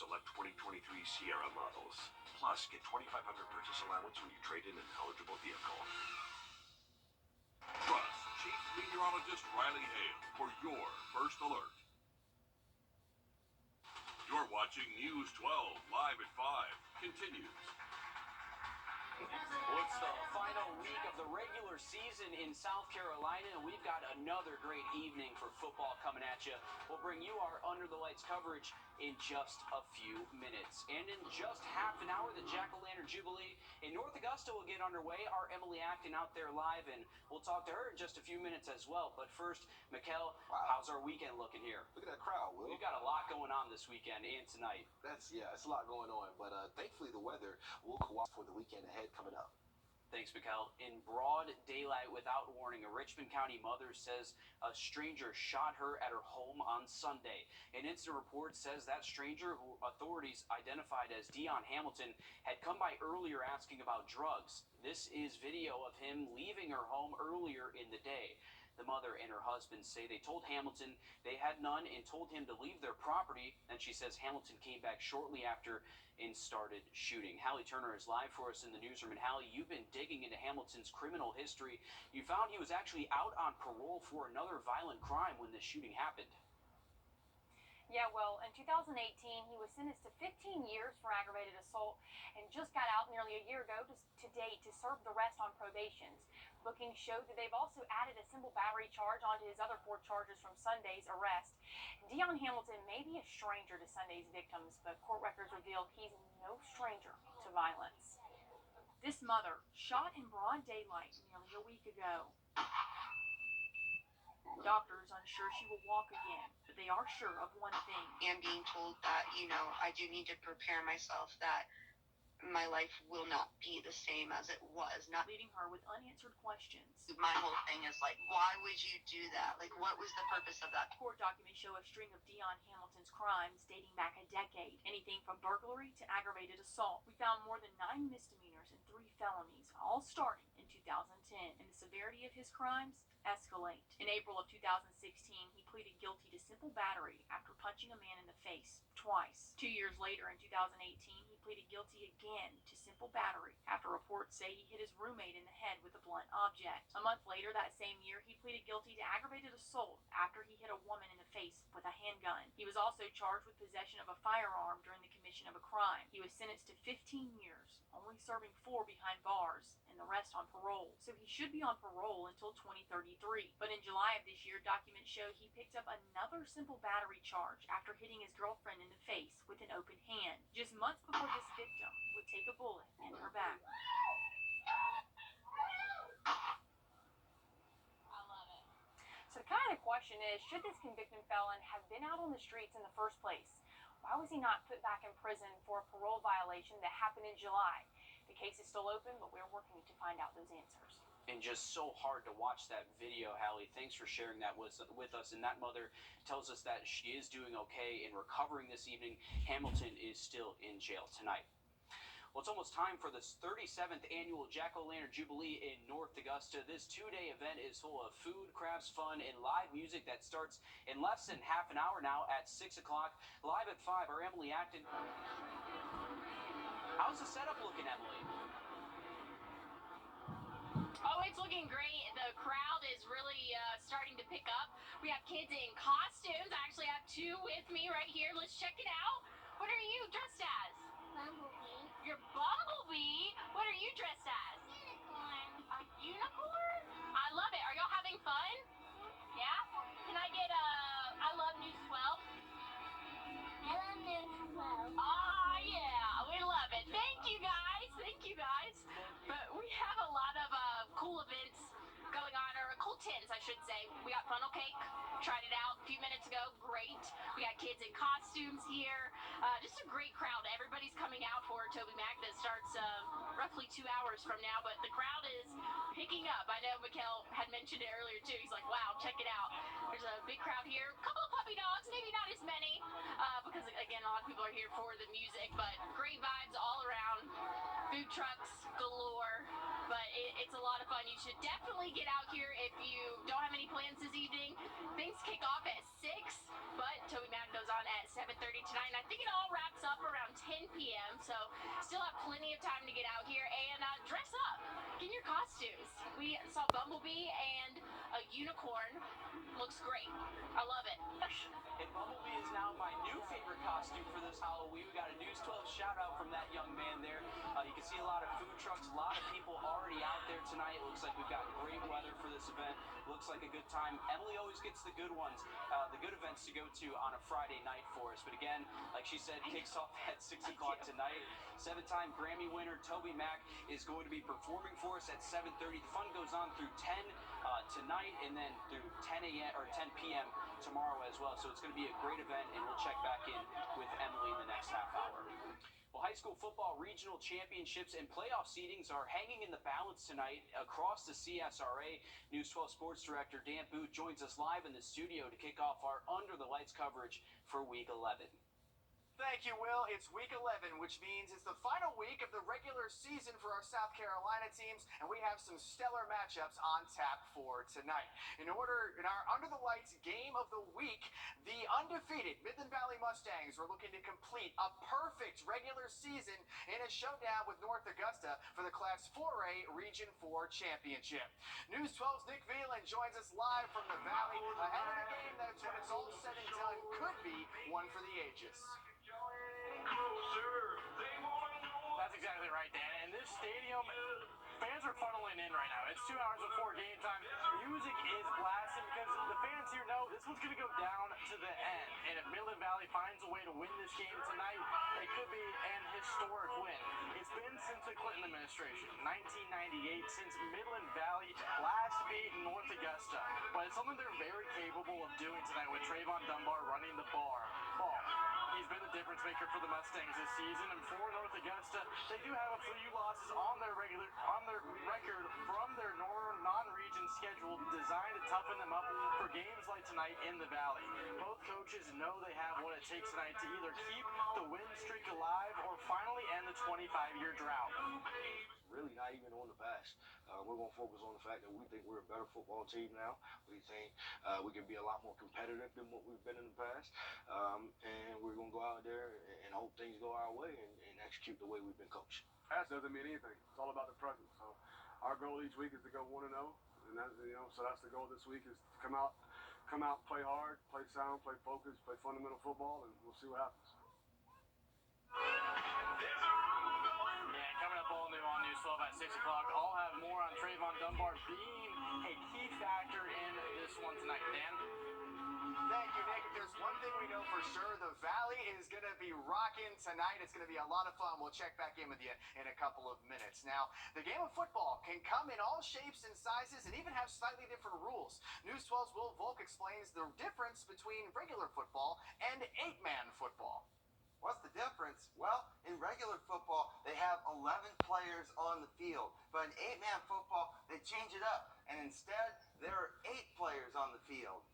select 2023 Sierra models. Plus, get $2,500 purchase allowance when you trade in an eligible vehicle. Trust Chief Meteorologist Riley Hale for your first alert. You're watching News 12 live at 5. Continues. Well, it's the final week of the regular season in South Carolina, and we've got another great evening for football coming at you. We'll bring you our Under the Lights coverage in just a few minutes. And in just half an hour, the Jack-O-Lantern Jubilee in North Augusta will get underway. Our Emily Acton out there live, and we'll talk to her in just a few minutes as well. But first, Mikkel, how's our weekend looking here? Look at that crowd, Will. We've got a lot going on this weekend and tonight. It's a lot going on, but thankfully the weather will cooperate for the weekend ahead coming up. Thanks, Mikkel. In broad daylight without warning, a Richmond County mother says a stranger shot her at her home on Sunday. An incident report says that stranger, who authorities identified as Dion Hamilton, had come by earlier asking about drugs. This is video of him leaving her home earlier in the day. The mother and her husband say they told Hamilton they had none and told him to leave their property. And she says Hamilton came back shortly after and started shooting. Hallie Turner is live for us in the newsroom. And Hallie, you've been digging into Hamilton's criminal history. You found he was actually out on parole for another violent crime when this shooting happened. Yeah, well, in 2018, he was sentenced to 15 years for aggravated assault and just got out nearly a year ago to date to serve the rest on probations. Bookings show that they've also added a simple battery charge onto his other 4 charges from Sunday's arrest. Dion Hamilton may be a stranger to Sunday's victims, but court records reveal he's no stranger to violence. This mother shot in broad daylight nearly a week ago. Doctors unsure she will walk again, but they are sure of one thing. And being told that, I do need to prepare myself that my life will not be the same as it was. Not leaving her with unanswered questions. My whole thing is why would you do that? What was the purpose of that? Court documents show a string of Dion Hamilton's crimes dating back a decade. Anything from burglary to aggravated assault. We found more than 9 misdemeanors and 3 felonies, all starting in 2010. And the severity of his crimes escalate. In April of 2016, he pleaded guilty to simple battery after punching a man in the face twice. 2 years later, in 2018, he pleaded guilty again to simple battery after reports say he hit his roommate in the head with a blunt object. A month later that same year, he pleaded guilty to aggravated assault after he hit a woman in the face with a handgun. He was also charged with possession of a firearm during the commission of a crime. He was sentenced to 15 years, only serving 4 behind bars and the rest on parole. So he should be on parole until 2033. But in July of this year, documents show he picked up another simple battery charge after hitting his girlfriend in the face with an open hand, just months before this victim would take a bullet in her back. I love it. So the kind of question is, should this convicted felon have been out on the streets in the first place? Why was he not put back in prison for a parole violation that happened in July? The case is still open, but we're working to find out those answers. And just so hard to watch that video, Hallie. Thanks for sharing that with us. And that mother tells us that she is doing okay and recovering this evening. Hamilton is still in jail tonight. Well, it's almost time for this 37th annual Jack-O-Lantern Jubilee in North Augusta. This 2-day event is full of food, crafts, fun, and live music that starts in less than half an hour now at 6 o'clock. Live at 5, our Emily Acton. How's the setup looking, Emily? Oh, it's looking great. The crowd is really starting to pick up. We have kids in costumes. I actually have 2 with me right here. Let's check it out. What are you dressed as? Bumblebee. You're Bumblebee? What are you dressed as? Unicorn. A unicorn? I love it. Are y'all having fun? Yeah? Can I get I love News 12? I love News 12. Ah, yeah. We love it. Thank you, guys. Thank you, guys. But we have a lot of cool events going on, or cool tins, I should say. We got funnel cake. Tried it out a few minutes ago. Great. We got kids in costumes here. Just a great crowd. Everybody's coming out for Toby Mac that starts roughly 2 hours from now, but the crowd is picking up. I know Mikkel had mentioned it earlier too. He's like, wow, check it out. There's a big crowd here. A couple of puppy dogs, maybe not as many, because again, a lot of people are here for the music, but great vibes all around. Food trucks galore, but it's a lot of fun. You should definitely get out here if you don't have any plans this evening. Things kick off at 6, but Toby Mac goes on at 7:30 tonight, and I think it all wraps up around 10 p.m., so still have plenty of time to get out here and dress up. Get in your costumes. We saw Bumblebee and a unicorn. Looks great. I love it. And Bumblebee is now my new favorite costume for this Halloween. We got a News 12 shout out from that young man there. You can see a lot of food trucks, a lot of people already out there tonight. It looks like we've got great weather for this event. Looks like a good time. Emily always gets the good ones, the good events to go to on a Friday night for us. But again, like she said, kicks off at 6 o'clock tonight. 7-time Grammy winner Toby Mac is going to be performing for us at 7:30. The fun goes on through 10 tonight and then through 10 a.m. or 10 p.m. tomorrow as well. So it's going to be a great event, and we'll check back in with Emily in the next half hour. Well, high school football regional championships and playoff seedings are hanging in the balance tonight across the CSRA. News 12 Sports Director Dan Booth joins us live in the studio to kick off our Under the Lights coverage for Week 11. Thank you, Will. It's week 11, which means it's the final week of the regular season for our South Carolina teams, and we have some stellar matchups on tap for tonight. In our Under the Lights game of the week, the undefeated Midland Valley Mustangs were looking to complete a perfect regular season in a showdown with North Augusta for the Class 4A Region 4 championship. News 12's Nick Veland joins us live from the Valley ahead of the game that, when it's all said and done, could be one for the ages. That's exactly right, Dan. And this stadium, fans are funneling in right now. It's 2 hours before game time. Music is blasting because the fans here know this one's going to go down to the end. And if Midland Valley finds a way to win this game tonight, it could be an historic win. It's been since the Clinton administration, 1998, since Midland Valley last beat North Augusta. But it's something they're very capable of doing tonight with Trayvon Dunbar running the ball. He's been the difference maker for the Mustangs this season, and for North Augusta, they do have a few losses on their record from their non-region schedule, designed to toughen them up for games like tonight in the Valley. Both coaches know they have what it takes tonight to either keep the win streak alive or finally end the 25-year drought. Really not even on the past. We're going to focus on the fact that we think we're a better football team now. We think we can be a lot more competitive than what we've been in the past. And we're going to go out there and hope things go our way and execute the way we've been coached. Past doesn't mean anything. It's all about the present. So our goal each week is to go 1-0. And that, so that's the goal this week, is to come out, play hard, play sound, play focused, play fundamental football, and we'll see what happens. Coming up all new on News 12 at 6 o'clock. I'll have more on Trayvon Dunbar being a key factor in this one tonight. Dan? Thank you, Nick. If there's one thing we know for sure, the Valley is going to be rocking tonight. It's going to be a lot of fun. We'll check back in with you in a couple of minutes. Now, the game of football can come in all shapes and sizes and even have slightly different rules. News 12's Will Volk explains the difference between regular football and 8-man football. What's the difference? Well, in regular football, they have 11 players on the field. But in 8-man football, they change it up. And instead, there are 8 players on the field.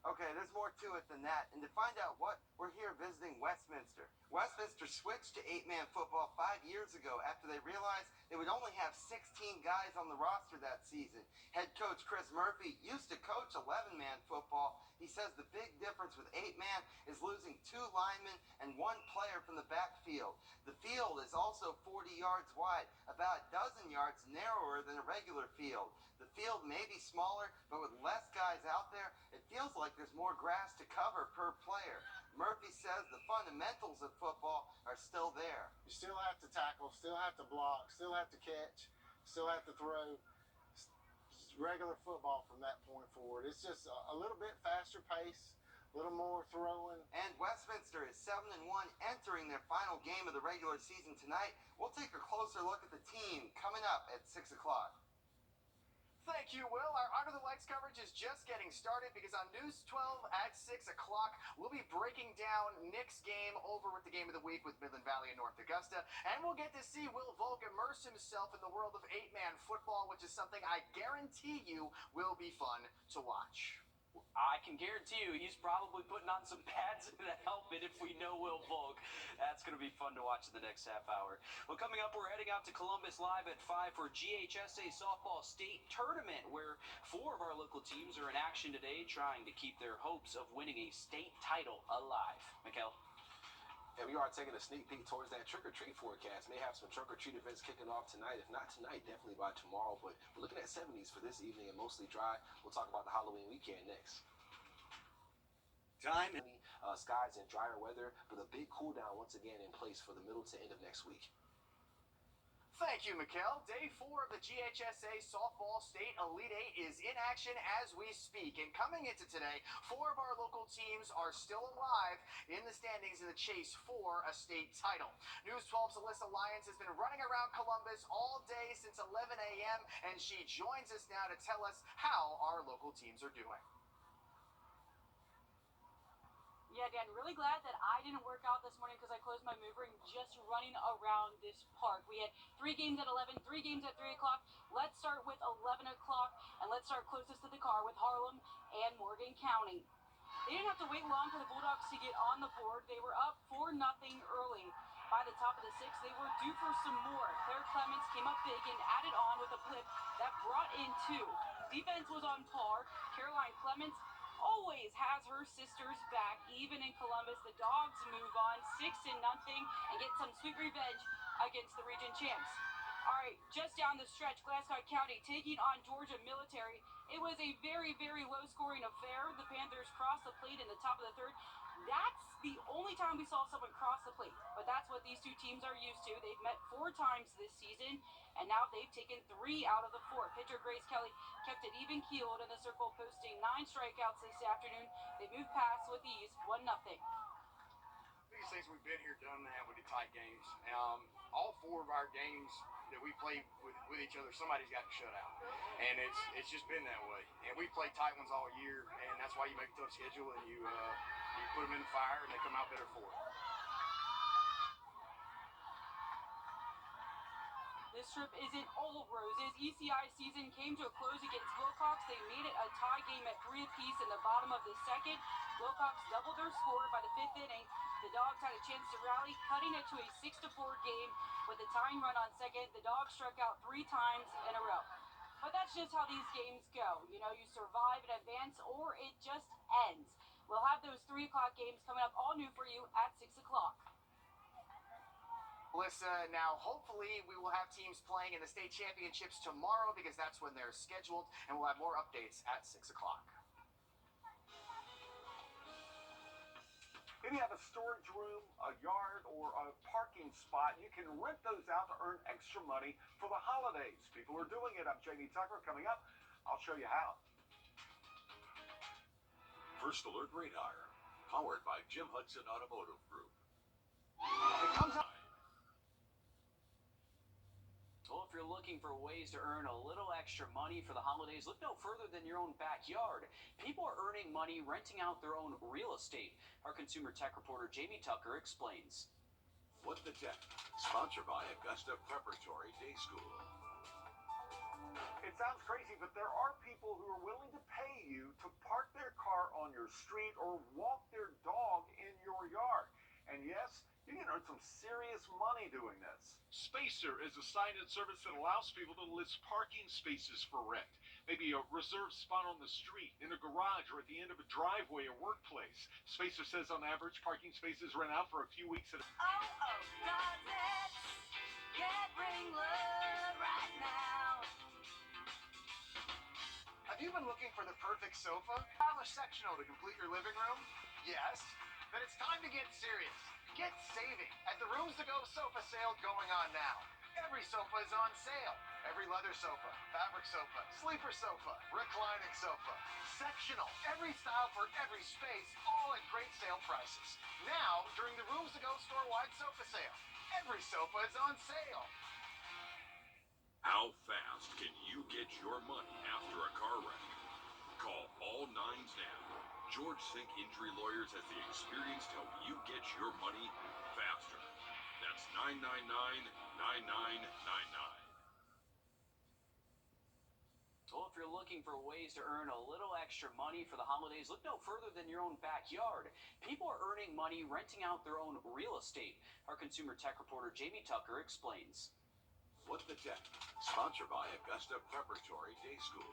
Okay, there's more to it than that. And to find out what, we're here visiting Westminster. Westminster switched to 8-man football 5 years ago after they realized they would only have 16 guys on the roster that season. Head coach Chris Murphy used to coach 11-man football. He says the big difference with 8-man is losing 2 linemen and 1 player from the backfield. The field is also 40 yards wide, about a dozen yards narrower than a regular field. The field may be smaller, but with less guys out there, it feels like there's more grass to cover per player. Murphy says the fundamentals of football are still there. You still have to tackle, still have to block, still have to catch, still have to throw. It's regular football from that point forward. It's just a little bit faster pace, a little more throwing. And Westminster is 7-1, entering their final game of the regular season tonight. We'll take a closer look at the team coming up at 6 o'clock. Thank you, Will. Our Under the Lights coverage is just getting started because on News 12 at 6 o'clock, we'll be breaking down Nick's game over with the game of the week with Midland Valley and North Augusta. And we'll get to see Will Volk immerse himself in the world of 8-man football, which is something I guarantee you will be fun to watch. I can guarantee you he's probably putting on some pads and a helmet if we know Will Volk. That's going to be fun to watch in the next half hour. Well, coming up, we're heading out to Columbus live at 5 for GHSA Softball State Tournament, where 4 of our local teams are in action today trying to keep their hopes of winning a state title alive. Mikkel? And we are taking a sneak peek towards that trick-or-treat forecast. May have some trick-or-treat events kicking off tonight. If not tonight, definitely by tomorrow. But we're looking at 70s for this evening and mostly dry. We'll talk about the Halloween weekend next. Time. Skies and drier weather, with a big cool down once again in place for the middle to end of next week. Thank you, Mikkel. Day 4 of the GHSA Softball State Elite 8 is in action as we speak. And coming into today, 4 of our local teams are still alive in the standings in the chase for a state title. News 12's Alyssa Lyons has been running around Columbus all day since 11 a.m. and she joins us now to tell us how our local teams are doing. Yeah, Dan, really glad that I didn't work out this morning because I closed my mover and just running around this park. We had 3 games at 11, 3 games at 3 o'clock. Let's start with 11 o'clock, and let's start closest to the car with Harlem and Morgan County. They didn't have to wait long for the Bulldogs to get on the board. They were up 4-0 early. By the top of the 6th, they were due for some more. Claire Clements came up big and added on with a blip that brought in 2. Defense was on par. Caroline Clements always has her sisters back. Even in Columbus, the Dogs move on 6-0 and get some sweet revenge against the region champs. All right, just down the stretch, Glasscock County taking on Georgia Military. It was a very, very low-scoring affair. The Panthers crossed the plate in the top of the 3rd. That's the only time we saw someone cross the plate, but that's what these 2 teams are used to. They've met 4 times this season, and now they've taken 3 out of the 4. Pitcher Grace Kelly kept it even-keeled in the circle, posting 9 strikeouts this afternoon. They moved past with ease, 1-0. Biggest things we've been here done that with the tight games. All 4 of our games that we played with each other, somebody's gotten shut out, and it's just been that way. And we play tight ones all year, and that's why you make a tough schedule and you put them in the fire and they come out better for it. This trip isn't all roses. ECI season came to a close against Wilcox. They made it a tie game at 3 apiece in the bottom of the 2nd. Wilcox doubled their score by the 5th inning. The Dogs had a chance to rally, cutting it to a 6-4 game with a tying run on 2nd. The Dogs struck out 3 times in a row. But that's just how these games go. You know, you survive and advance, or it just ends. We'll have those 3 o'clock games coming up all new for you at 6 o'clock. Melissa, now hopefully we will have teams playing in the state championships tomorrow because that's when they're scheduled, and we'll have more updates at 6 o'clock. If you have a storage room, a yard, or a parking spot, you can rent those out to earn extra money for the holidays. People are doing it. I'm Jamie Tucker. Coming up, I'll show you how. First Alert Radar, powered by Jim Hudson Automotive Group. It comes up. Well, if you're looking for ways to earn a little extra money for the holidays, look no further than your own backyard. People are earning money renting out their own real estate. Our consumer tech reporter Jamie Tucker explains. What the Tech, sponsored by Augusta Preparatory Day School. It sounds crazy, but there are people who are willing to pay you to park their car on your street or walk their dog in your yard. And yes, you can earn some serious money doing this. Spacer is a sign-in service that allows people to list parking spaces for rent. Maybe a reserved spot on the street, in a garage, or at the end of a driveway or workplace. Spacer says on average, parking spaces rent out for a few weeks at a time. Oh, God, let's get ring love right now. Have you been looking for the perfect sofa? Have a sectional to complete your living room? Yes? Then it's time to get serious. Get saving at the Rooms to Go sofa sale going on now. Every sofa is on sale. Every leather sofa, fabric sofa, sleeper sofa, reclining sofa, sectional, every style for every space, all at great sale prices. Now, during the Rooms to Go store-wide sofa sale, every sofa is on sale. How fast can you get your money after a car wreck? Call all nines now. George Sink Injury Lawyers has the experience to help you get your money faster. That's 999-9999. Well, if you're looking for ways to earn a little extra money for the holidays, look no further than your own backyard. People are earning money renting out their own real estate. Our consumer tech reporter Jamie Tucker explains. What the Tech, sponsored by Augusta Preparatory Day School.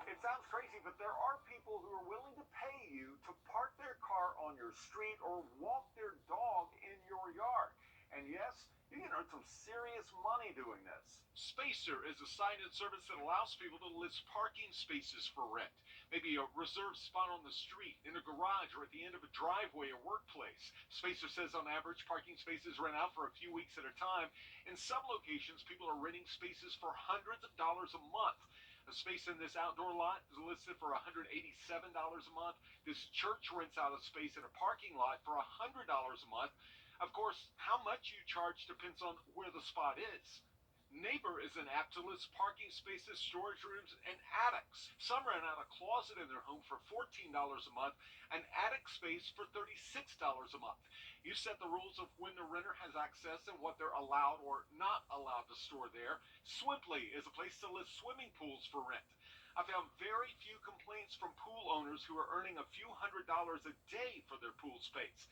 It sounds crazy, but there are people who are willing to pay you to park their car on your street or walk their dog in your yard. And yes, you can earn some serious money doing this. Spacer is a sign-in service that allows people to list parking spaces for rent. Maybe a reserved spot on the street, in a garage, or at the end of a driveway or workplace. Spacer says on average, parking spaces rent out for a few weeks at a time. In some locations, people are renting spaces for hundreds of dollars a month. A space in this outdoor lot is listed for $187 a month. This church rents out a space in a parking lot for $100 a month. Of course, how much you charge depends on where the spot is. Neighbor is an app to list parking spaces, storage rooms, and attics. Some rent out a closet in their home for $14 a month, an attic space for $36 a month. You set the rules of when the renter has access and what they're allowed or not allowed to store there. Swimply is a place to list swimming pools for rent. I found very few complaints from pool owners who are earning a few $100s a day for their pool space.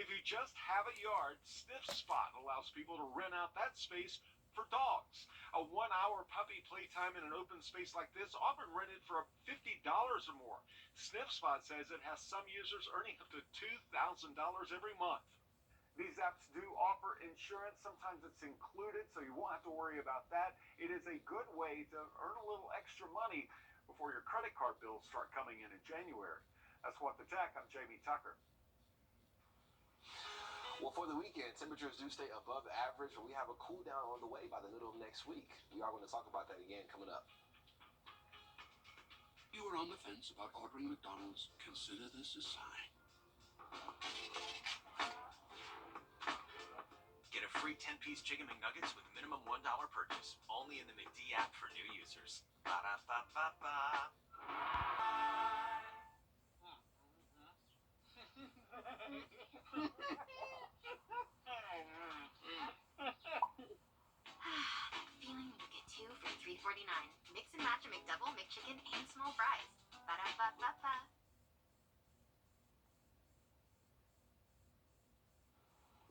If you just have a yard, Sniff Spot allows people to rent out that space for dogs. A 1-hour puppy playtime in an open space like this often rented for $50 or more. Sniff Spot says it has some users earning up to $2,000 every month. These apps do offer insurance. Sometimes it's included, so you won't have to worry about that. It is a good way to earn a little extra money before your credit card bills start coming in January. That's What the Tech. I'm Jamie Tucker. Well, for the weekend, temperatures do stay above average, but we have a cool down on the way by the middle of next week. We are going to talk about that again coming up. You are on the fence about ordering McDonald's? Consider this a sign. Get a free 10-piece chicken McNuggets with minimum $1 purchase. Only in the McD app for new users. Ba-da-ba-ba-ba. Feeling you get 2 for $3.49. Mix and match a McDouble, McChicken, and small fries. Ba-da-ba-ba-ba.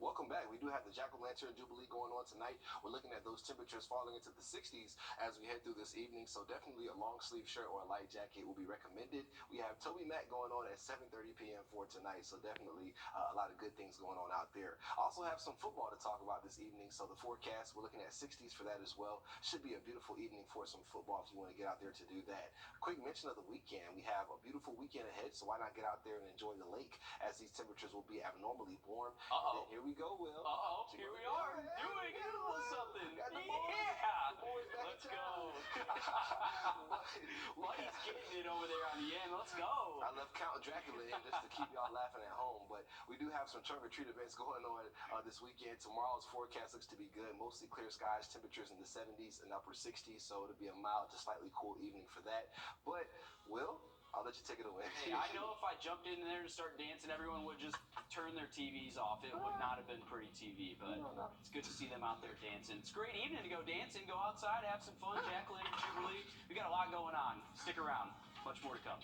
Welcome back. We do have the Jack-O-Lantern Jubilee going on tonight. We're looking at those temperatures falling into the 60s as we head through this evening, so definitely a long sleeve shirt or a light jacket will be recommended. We have Toby Mac going on at 7:30 p.m. for tonight, so definitely a lot of good things going on out there. Also have some football to talk about this evening, so the forecast, we're looking at 60s for that as well. Should be a beautiful evening for some football if you want to get out there to do that. Quick mention of the weekend. We have a beautiful weekend ahead, so why not get out there and enjoy the lake as these temperatures will be abnormally warm. Uh-oh. And then here we go, Will. Uh-oh, here we are doing a little something. Got the Yeah, boys back let's in go. town. Buddy's getting it over there on the end. Let's go. I left Count Dracula in just to keep y'all laughing at home, but we do have some trunk or treat events going on this weekend. Tomorrow's forecast looks to be good. Mostly clear skies, temperatures in the 70s and upper 60s, so it'll be a mild to slightly cool evening for that. But, Will, I'll let you take it away. Hey, I know if I jumped in there and started dancing, everyone would just turn their TVs off. It would not have been pretty TV, but it's good to see them out there dancing. It's a great evening to go dancing, go outside, have some fun. Jack-O-Lantern Jubilee. We got a lot going on. Stick around. Much more to come.